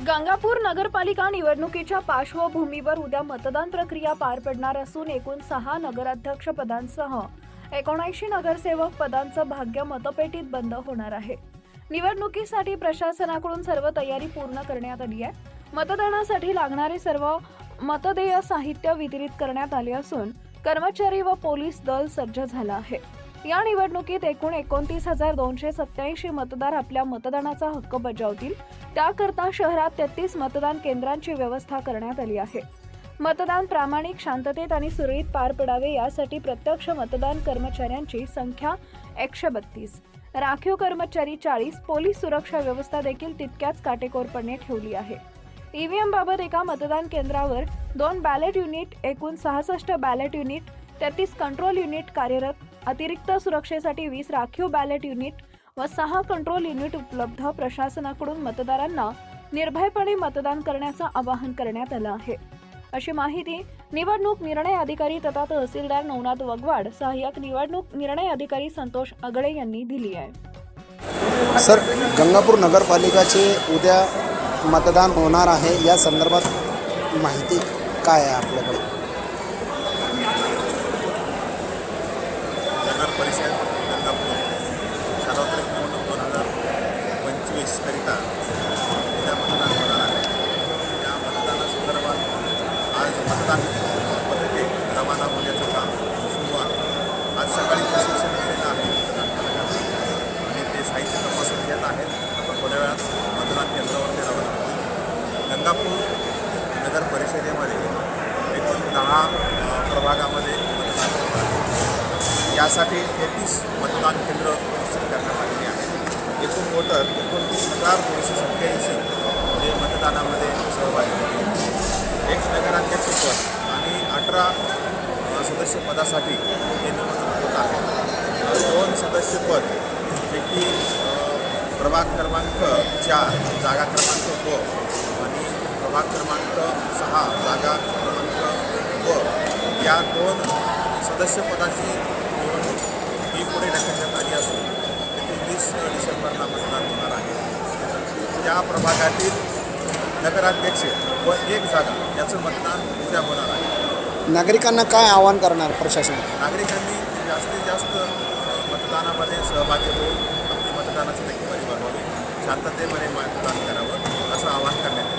गंगापूर नगरपालिका निवडणुकीच्या पार्श्वभूमीवर उद्या मतदान प्रक्रिया पार पडणार असून एकूण 6 नगराध्यक्ष पदांसह 79 नगरसेवक पदांचं भाग्य मतपेटीत बंद होणार आहे। निवडणुकीसाठी प्रशासनाकडून सर्व तयारी पूर्ण करण्यात आली आहे। मतदानासाठी लागणारे सर्व मतदेय साहित्य वितरित करण्यात आले असून कर्मचारी व पोलीस दल सज्ज झाला आहे। या निवडणुकीत एकूण 29,287 मतदार आपल्या मतदानाचा हक्क बजावतील। त्याकरता शहरात 33 मतदान केंद्रांची व्यवस्था करण्यात आली आहे। मतदान प्रामाणिक, शांततेत आणि सुरळीत पार पडावे यासाठी प्रत्यक्ष मतदान कर्मचाऱ्यांची संख्या 132, राखीव कर्मचारी 40, पोलीस सुरक्षा व्यवस्था देखील तितक्याच काटेकोरपणे ठेवली आहे। ईव्हीएम बाबत एका मतदान केंद्रावर 2 बॅलेट युनिट, एकूण 66 बॅलेट युनिट, 33 कंट्रोल युनिट कार्यरत, अतिरिक्त सुरक्षेसाठी 20 राखीव बॅलेट युनिट व 6 कंट्रोल युनिट उपलब्ध। प्रशासनाकडून मतदारांना निर्भयपणे मतदान करण्याचं आवाहन करण्यात आलं आहे, अशी माहिती निवडणूक निर्णय अधिकारी तथा तहसीलदार नवनाथ वगवाड, सहाय्यक निवडणूक निर्णय अधिकारी संतोष अगळे यांनी दिली आहे। सर, गंगापूर नगरपालिकाचे उद्या मतदान होणार आहे, या संदर्भात माहिती काय आहे आपल्याकडे? नगर परिषद गंगापूर सार्वत्रिक निवडणूक 2025 करिता उद्या मतदान होणार आहे। या मतदानासंदर्भात आज मतदान पथके रवाना होण्याचं काम सुरू आहे। आज सकाळी प्रशिक्षण दिलेलं आहे मतदान पथकाचं आणि ते साहित्य तपासून घेत आहेत। आता थोड्या वेळात मतदान केंद्रावर ते रवाना होतील। गंगापूर नगर परिषदेमध्ये एकूण 10 प्रभागामध्ये मतदान होणार आहे। यासाठी 33 मतदान केंद्र निश्चित करण्यात आलेली आहे। एकूण वोटर 29,287 हे मतदानामध्ये सहभागी होतील। एक नगराध्यक्ष पद आणि 18 सदस्य पदासाठी हे निवडणूक होत आहे। 2 सदस्य पद जे की प्रभाग क्रमांक 4 जागा क्रमांक 2 आणि प्रभाग क्रमांक 6 जागा क्रमांक 2 या 2 सदस्य पदाची निवडणूक ही पुढे ढकलण्यात आली असून 20 डिसेंबरला मतदान होणार आहे। त्या प्रभागातील नगराध्यक्ष व 1 जागा याचं मतदान उद्या होणार आहे। नागरिकांना काय आवाहन करणार प्रशासन? नागरिकांनी जास्तीत जास्त मतदानामध्ये सहभागी होऊन आपली मतदानाची टक्केवारी वाढवावी, शांततेमध्ये मतदान करावं असं आवाहन करण्यात येतं।